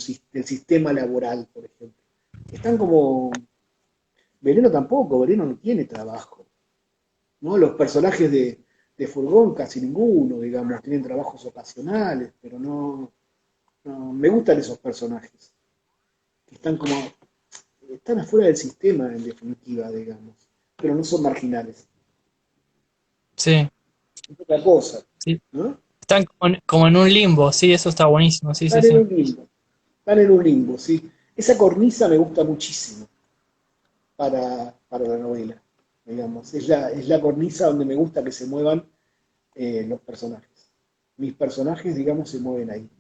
sistema laboral, por ejemplo. Están como, Veneno tampoco, Veneno no tiene trabajo, ¿no? Los personajes de Furgón casi ninguno, digamos, tienen trabajos ocasionales, pero no, me gustan esos personajes, que están afuera del sistema en definitiva, digamos, pero no son marginales. Sí, Es otra cosa, sí. ¿no? Están como en un limbo, sí, eso está buenísimo, sí, sí, Están en sí. un limbo, están en un limbo, ¿sí? Esa cornisa me gusta muchísimo para la novela, digamos. Es la cornisa donde me gusta que se muevan los personajes. Mis personajes, digamos, se mueven ahí.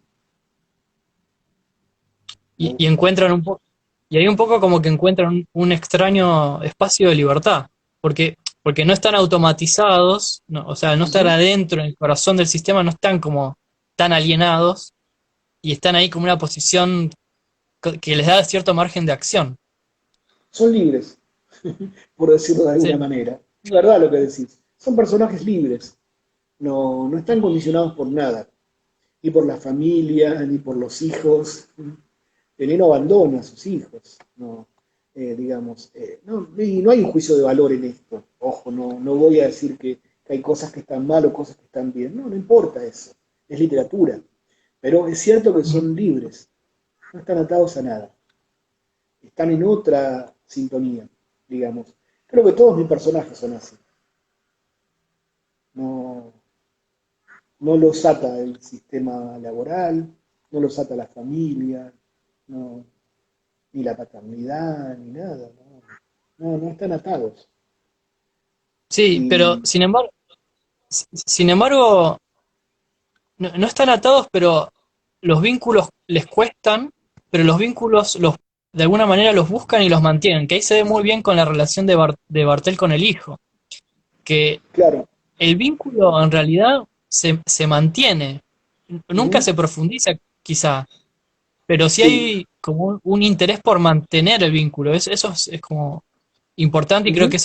Me Y gusta. encuentran un poco, y hay un poco como que encuentran un extraño espacio de libertad, porque no están automatizados, o sea, no estar Ujú. adentro en el corazón del sistema, no están como tan alienados y están ahí como una posición que les da cierto margen de acción. Son libres, por decirlo de alguna Sí, manera. Es verdad lo que decís. Son personajes libres. No están condicionados por nada. Ni por la familia, ni por los hijos. Veneno abandona a sus hijos. No, digamos, no, y no hay un juicio de valor en esto. Ojo, no voy a decir que hay cosas que están mal o cosas que están bien. No importa eso. Es literatura. Pero es cierto que ujú, son libres. No están atados a nada. Están en otra sintonía, digamos. Creo que todos mis personajes son así. No, no los ata el sistema laboral, no los ata la familia, no, ni la paternidad, ni nada. No están atados. sí, pero Y sin embargo, no están atados, pero los vínculos les cuestan, pero los vínculos de alguna manera los buscan y los mantienen, que ahí se ve muy bien con la relación de Bartel con el hijo, que claro, el vínculo en realidad se mantiene, nunca ujú, se profundiza quizá, pero sí sí, hay como un interés por mantener el vínculo, eso es como importante y creo ujú, que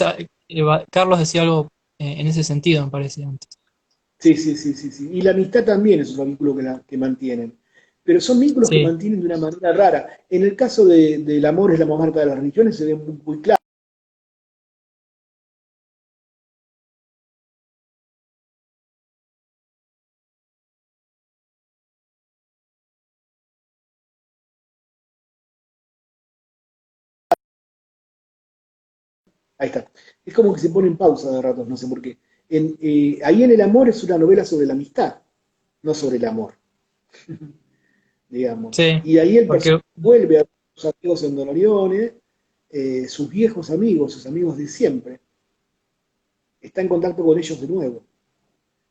Carlos decía algo en ese sentido, me parece antes. sí, sí, sí, sí, sí. Y la amistad también es un vínculo que mantienen. Pero son vínculos que Sí, mantienen de una manera rara. En el caso del amor es la más marca de las religiones, se ve muy claro. Ahí está. Es como que se pone en pausa de ratos, no sé por qué. Ahí en El amor es una novela sobre la amistad, no sobre el amor, digamos. sí, Y ahí el porque personaje vuelve a sus amigos en Dolorione, sus viejos amigos, sus amigos de siempre. Está en contacto con ellos de nuevo.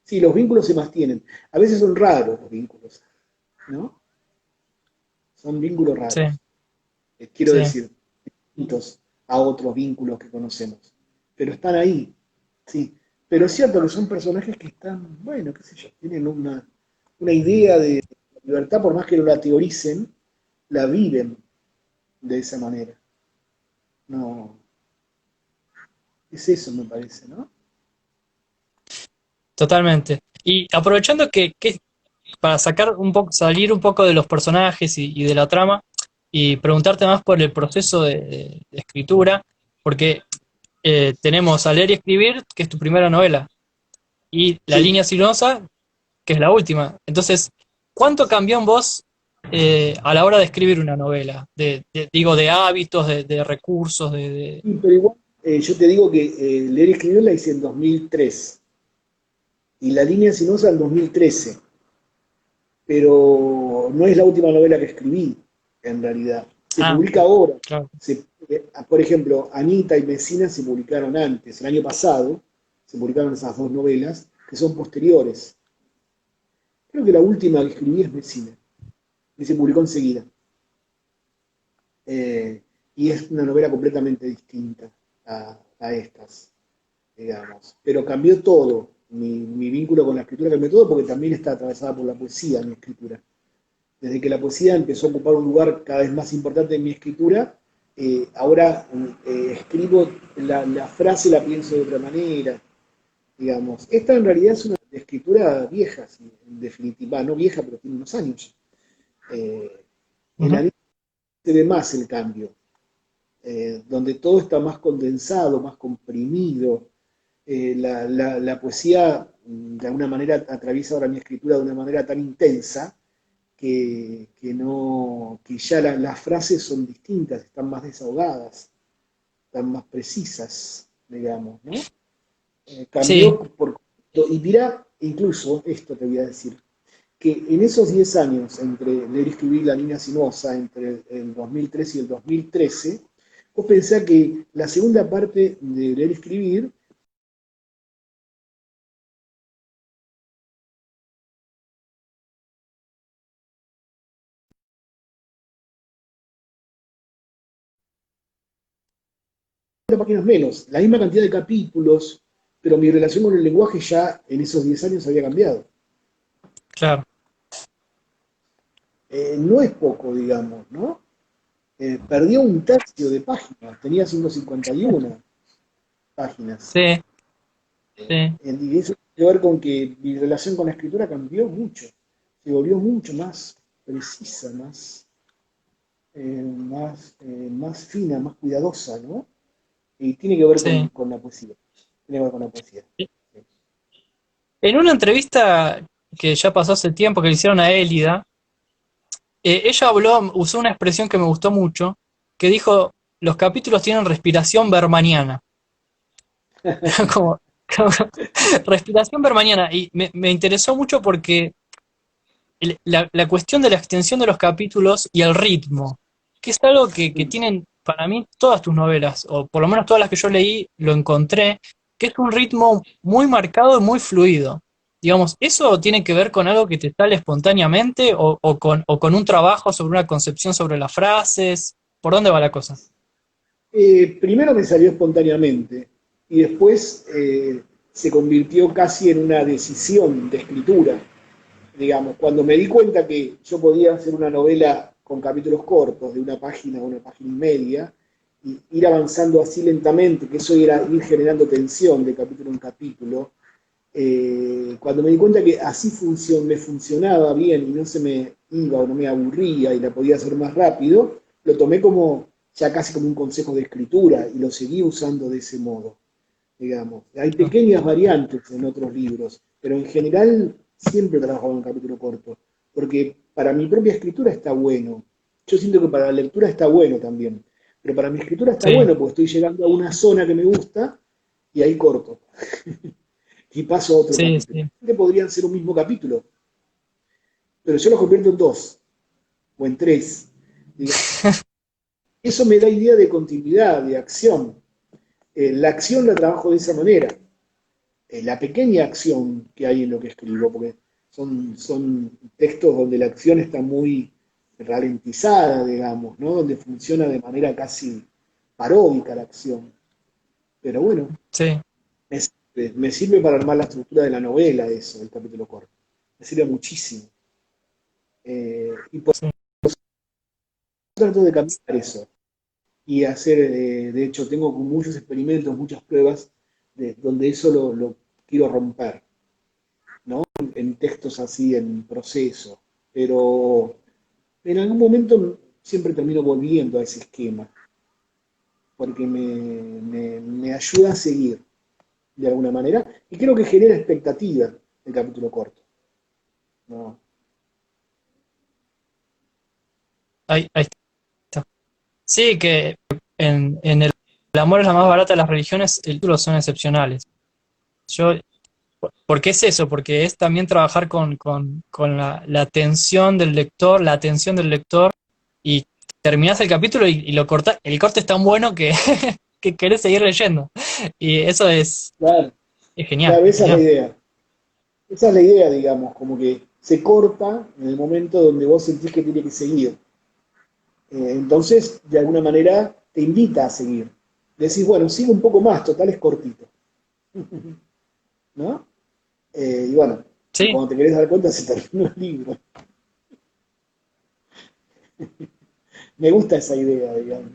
Sí, los vínculos se mantienen. A veces son raros los vínculos, ¿no? Son vínculos sí, raros. Quiero sí. decir, distintos a otros vínculos que conocemos. Pero están ahí, sí. Pero es cierto que son personajes que están, bueno, qué sé yo, tienen una idea de libertad, por más que no la teoricen, la viven de esa manera. No, es eso, me parece, ¿no? Totalmente. Y aprovechando que para sacar un poco, salir un poco de los personajes y de la trama y preguntarte más por el proceso de escritura, porque tenemos a Leer y Escribir, que es tu primera novela, y La Sí. Línea Sinuosa, que es la última. Entonces, ¿cuánto cambió en vos a la hora de escribir una novela? Digo, de hábitos, de recursos, Sí, pero igual, yo te digo que Leer y Escribir la hice en 2003 y La Línea Sinuosa en 2013, pero no es la última novela que escribí, en realidad. Se Ah, publica ahora. claro. Por ejemplo, Anita y Mesina se publicaron antes, el año pasado, se publicaron esas dos novelas, que son posteriores. Creo que la última que escribí es Mesina, y se publicó enseguida. Eh, y es una novela completamente distinta a estas, digamos. Pero cambió todo. Mi vínculo con la escritura cambió todo porque también está atravesada por la poesía, mi escritura. Desde que la poesía empezó a ocupar un lugar cada vez más importante en mi escritura, ahora escribo la frase, la pienso de otra manera, digamos. Esta en realidad es una escritura vieja, sí, en definitiva, no vieja, pero tiene unos años. En Ujú. la se ve más el cambio, donde todo está más condensado, más comprimido. La poesía, de alguna manera, atraviesa ahora mi escritura de una manera tan intensa no, que ya las frases son distintas, están más desahogadas, están más precisas, digamos, ¿no? Sí, Cambió por... Y dirá, incluso, esto te voy a decir, que en esos 10 años, entre leer y escribir La Niña Sinuosa, entre el 2003 y el 2013, vos pensás que la segunda parte de leer y escribir páginas menos, la misma cantidad de capítulos, pero mi relación con el lenguaje ya en esos 10 años había cambiado. claro. No es poco, digamos, ¿no? Perdió un tercio de páginas, tenía 151 páginas. Sí, sí. Y eso tiene que ver con que mi relación con la escritura cambió mucho, se volvió mucho más precisa, más fina, más cuidadosa, ¿no? Y tiene que ver Sí. con la poesía. Tiene que ver con la poesía. Sí. En una entrevista que ya pasó hace tiempo que le hicieron a Élida, ella usó una expresión que me gustó mucho, que dijo, los capítulos tienen respiración bermaniana. como, como respiración bermaniana. Y me interesó mucho porque la cuestión de la extensión de los capítulos y el ritmo, que es algo que Mm. tienen para mí todas tus novelas, o por lo menos todas las que yo leí, lo encontré, que es un ritmo muy marcado y muy fluido. Digamos, ¿eso tiene que ver con algo que te sale espontáneamente o con un trabajo sobre una concepción sobre las frases? ¿Por dónde va la cosa? Primero me salió espontáneamente y después se convirtió casi en una decisión de escritura, digamos, cuando me di cuenta que yo podía hacer una novela con capítulos cortos, de una página y media, y ir avanzando así lentamente, que eso era ir generando tensión de capítulo en capítulo, cuando me di cuenta que así me funcionaba bien y no se me iba o no me aburría y la podía hacer más rápido, lo tomé como ya casi como un consejo de escritura y lo seguí usando de ese modo, digamos. Hay pequeñas variantes en otros libros, pero en general siempre he trabajado en capítulo corto, porque para mi propia escritura está bueno. Yo siento que para la lectura está bueno también, pero para mi escritura está Sí, bueno porque estoy llegando a una zona que me gusta y ahí corto y paso a otro sí, capítulo. sí. Que podrían ser un mismo capítulo, pero yo lo convierto en dos o en tres. Eso me da idea de continuidad, de acción. La acción la trabajo de esa manera. La pequeña acción que hay en lo que escribo, porque son textos donde la acción está muy ralentizada, digamos, ¿no? Donde funciona de manera casi paródica la acción. Pero bueno, Sí. me sirve para armar la estructura de la novela eso, el capítulo corto. Me sirve muchísimo. Y por Sí. eso trato de cambiar eso. Y hacer, de hecho, tengo muchos experimentos, muchas pruebas donde eso lo quiero romper, ¿no? En textos así, en proceso. Pero en algún momento siempre termino volviendo a ese esquema. porque me ayuda a seguir de alguna manera, y creo que genera expectativa el capítulo corto. ¿No? Ahí está. Sí, que en el amor es la más barata de las religiones, el título son excepcionales. Yo, ¿por qué es eso? Porque es también trabajar con la atención del lector, la atención del lector, y terminás el capítulo y lo cortás. El corte es tan bueno que, que querés seguir leyendo. Y eso Claro, es genial, claro, es esa es la genial. idea. Esa es la idea, digamos, como que se corta en el momento donde vos sentís que tiene que seguir. Entonces, de alguna manera, te invita a seguir. Decís, bueno, sigue un poco más, total es cortito. ¿No? Y bueno, y Sí, cuando te querés dar cuenta se terminó el libro. Me gusta esa idea, digamos.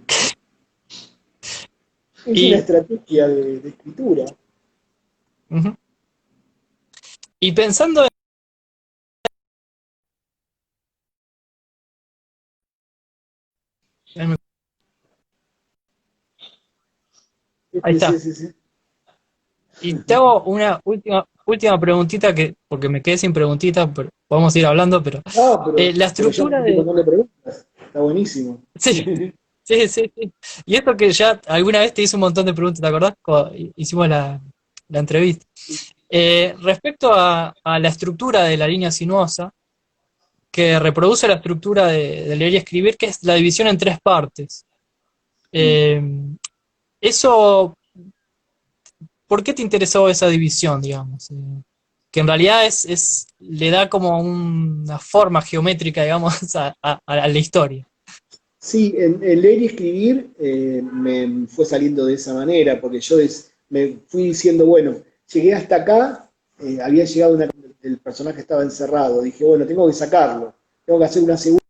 Es una y, estrategia de escritura. ujú. Y pensando en... Ahí Sí, está. sí, sí, sí. Y te hago una última preguntita, porque me quedé sin preguntitas, pero podemos ir hablando, pero No, la pero ya me estructura hiciste un de... montón de preguntas. Está buenísimo. Sí, sí, sí, sí. Y esto que ya alguna vez te hice un montón de preguntas, ¿te acordás? Cuando hicimos la entrevista. Respecto a la estructura de la línea sinuosa, que reproduce la estructura de leer y escribir, que es la división en tres partes. Mm. Eh, eso, ¿por qué te interesó esa división, digamos? Que en realidad le da como una forma geométrica, digamos, a la historia. Sí, en leer y escribir me fue saliendo de esa manera, porque me fui diciendo, bueno, llegué hasta acá, había llegado el personaje estaba encerrado, dije, bueno, tengo que sacarlo, tengo que hacer una segunda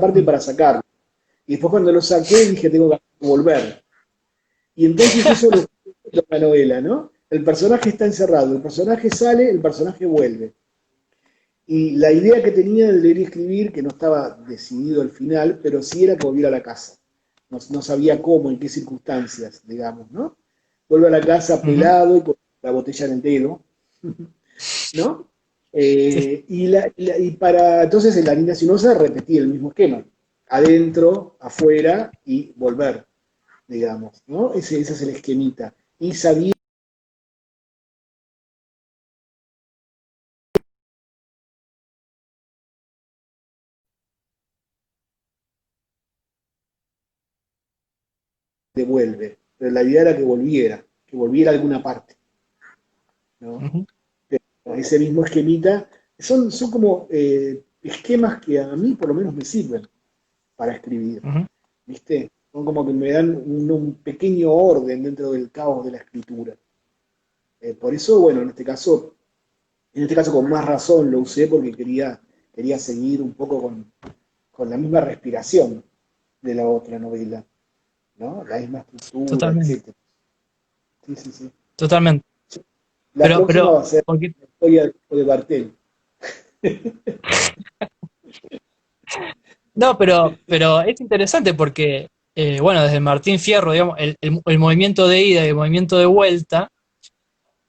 parte Mm. para sacarlo. Y después cuando lo saqué dije, tengo que volver. Y entonces eso lo fue la novela, ¿no? El personaje está encerrado, el personaje sale, el personaje vuelve. Y la idea que tenía de leer y escribir, que no estaba decidido al final, pero sí era que volviera a la casa. No sabía cómo, en qué circunstancias, digamos, ¿no? Vuelve a la casa Ujú. pelado y con la botella en el dedo, ¿no? Sí, Y para entonces en la línea sinuosa repetía el mismo esquema. Adentro, afuera y volver, digamos, ¿no? Ese es el esquemita. Y sabía que vuelve. Pero la idea era que volviera a alguna parte, ¿no? ujú, Ese mismo esquemita, son como esquemas que a mí por lo menos me sirven para escribir, ujú. ¿viste? Son como que me dan un pequeño orden dentro del caos de la escritura. Por eso, bueno, en este caso con más razón lo usé porque quería seguir un poco con la misma respiración de la otra novela, ¿no? La misma estructura, Totalmente, etc. Sí, sí, sí. totalmente. La próxima va a ser Porque, la historia de Bartel. no, pero es interesante porque, bueno, desde Martín Fierro, digamos, el movimiento de ida y el movimiento de vuelta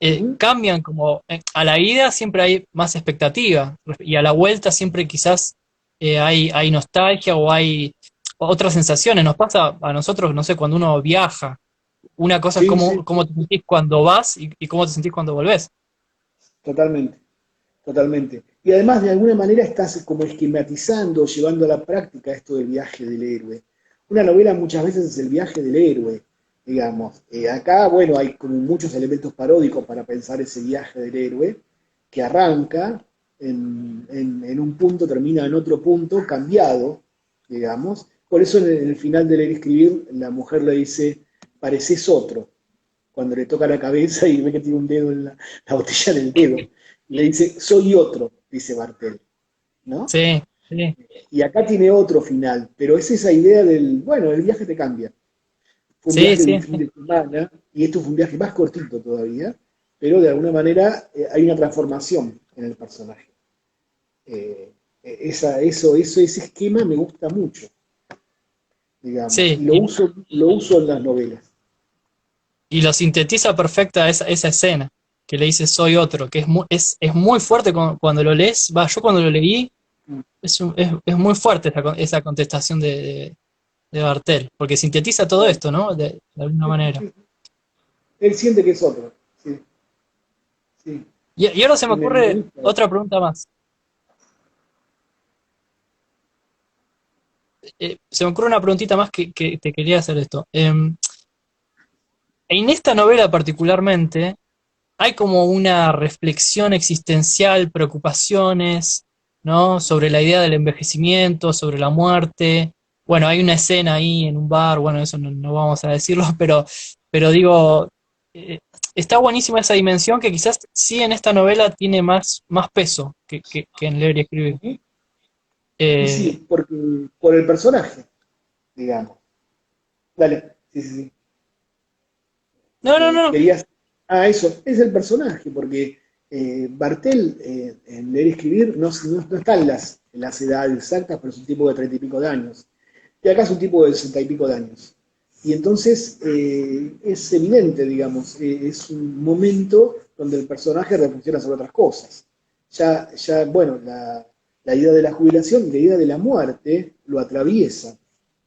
Ujú. cambian como, a la ida siempre hay más expectativa y a la vuelta siempre quizás hay nostalgia o hay otras sensaciones. Nos pasa a nosotros, no sé, cuando uno viaja. Una cosa es Sí, sí, cómo te sentís cuando vas y cómo te sentís cuando volvés. totalmente. Totalmente. Y además, de alguna manera, estás como esquematizando, llevando a la práctica esto del viaje del héroe. Una novela muchas veces es el viaje del héroe, digamos. Acá, bueno, hay como muchos elementos paródicos para pensar ese viaje del héroe, que arranca en un punto, termina en otro punto, cambiado, digamos. Por eso en el final de leer y escribir, la mujer le dice, pareces otro, cuando le toca la cabeza y ve que tiene un dedo en la botella del dedo. Y le dice, soy otro, dice Bartel, ¿no? Sí, sí, Y acá tiene otro final, pero es esa idea del, bueno, el viaje te cambia. Fue un sí, viaje de un sí, fin sí, de semana, y esto fue un viaje más cortito todavía, pero de alguna manera hay una transformación en el personaje. Ese esquema me gusta mucho. digamos, Sí, y lo uso en las novelas. y lo sintetiza perfecta esa escena, que le dice soy otro, que es muy fuerte cuando lo lees. Va, yo cuando lo leí, es muy fuerte esa contestación de Bartel, porque sintetiza todo Claro. esto, ¿no? De alguna manera. Él siente que es otro. Sí, sí. Y ahora se me Me ocurre gusta eso. otra pregunta más. Se me ocurre una preguntita más que te quería hacer esto. En esta novela particularmente, hay como una reflexión existencial, preocupaciones, ¿no? Sobre la idea del envejecimiento, sobre la muerte. Bueno, hay una escena ahí en un bar, bueno, eso no vamos a decirlo, pero digo, eh, está buenísima esa dimensión que quizás sí en esta novela tiene más peso que en Leer y Escribir. Ujú. Y Eh, sí, porque, por el personaje, digamos. Dale, sí, sí, sí. no, no, no, Querías. Ah, eso, es el personaje, porque Bartel en leer y escribir no están las edades exactas, pero es un tipo de 30 y pico de años. Y acá es un tipo de 60 y pico de años. Y entonces es evidente, digamos, es un momento donde el personaje reflexiona sobre otras cosas. Bueno, la idea de la jubilación y la idea de la muerte lo atraviesa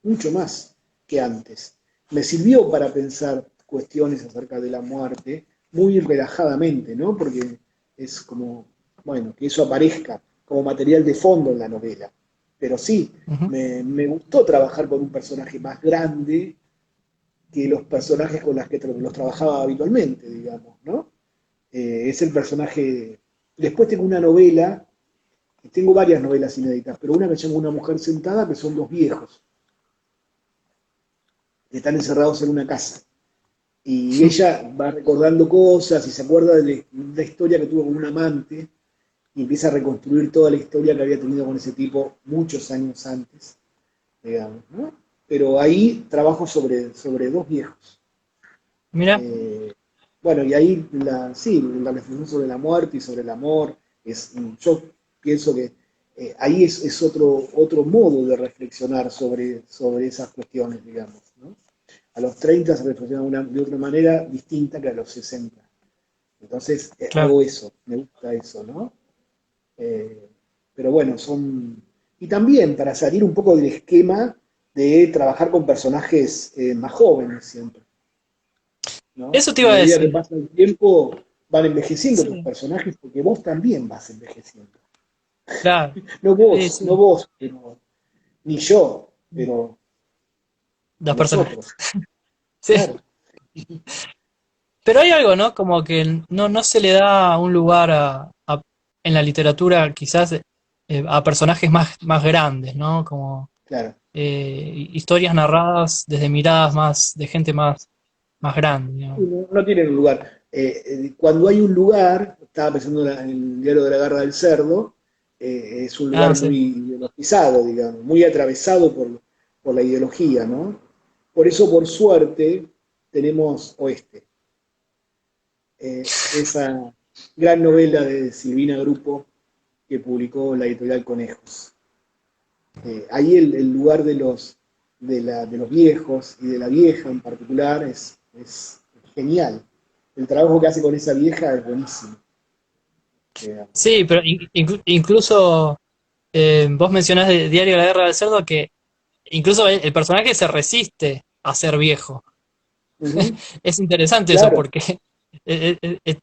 mucho más que antes. Me sirvió para pensar cuestiones acerca de la muerte muy relajadamente, ¿no? Porque es como, bueno, que eso aparezca como material de fondo en la novela. Pero sí, ujú, me gustó trabajar con un personaje más grande que los personajes con los que los trabajaba habitualmente, digamos, ¿no? Es el personaje. Después tengo una novela, tengo varias novelas inéditas, pero una que se llama Una mujer sentada, que son dos viejos, que están encerrados en una casa. Y ella va recordando cosas y se acuerda de la historia que tuvo con un amante y empieza a reconstruir toda la historia que había tenido con ese tipo muchos años antes, digamos, ¿no? Pero ahí trabajo sobre dos viejos. mira, Eh, bueno, y ahí sí, la reflexión sobre la muerte y sobre el amor, yo pienso que ahí es otro modo de reflexionar sobre esas cuestiones, digamos, ¿no? A los 30 se reflexiona de otra manera distinta que a los 60. Entonces claro. hago eso, me gusta eso, ¿no? Eh, pero bueno, son. Y también para salir un poco del esquema de trabajar con personajes más jóvenes siempre, ¿no? Eso te A iba a medida que decir. pasa el tiempo, van envejeciendo tus Sí, personajes porque vos también vas envejeciendo. claro. No Sí, vos, no sí. vos, pero, ni yo, pero Los personajes. nosotros. Sí. Claro. Pero hay algo, ¿no? Como que no se le da un lugar en la literatura, quizás, a personajes más grandes, ¿no? Como Claro. historias narradas desde miradas más, de gente más grande, digamos. No tienen un lugar. Cuando hay un lugar, estaba pensando en el diario de la Garra del Cerdo, es un lugar Ah, sí. muy ideologizado, digamos, muy atravesado por la ideología, ¿no? Por eso, por suerte, tenemos Oeste, esa gran novela de Silvina Grupo que publicó la editorial Conejos. Ahí el lugar de los viejos y de la vieja en particular es genial. El trabajo que hace con esa vieja es buenísimo. Digamos. Sí, pero incluso vos mencionás de Diario de la Guerra del Cerdo que incluso el personaje se resiste a ser viejo. Ujú. Es interesante eso Claro. porque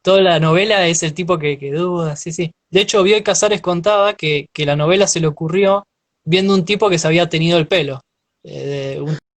toda la novela es el tipo que duda, sí, sí. De hecho, Bioy Casares contaba que la novela se le ocurrió viendo un tipo que se había tenido el pelo. Un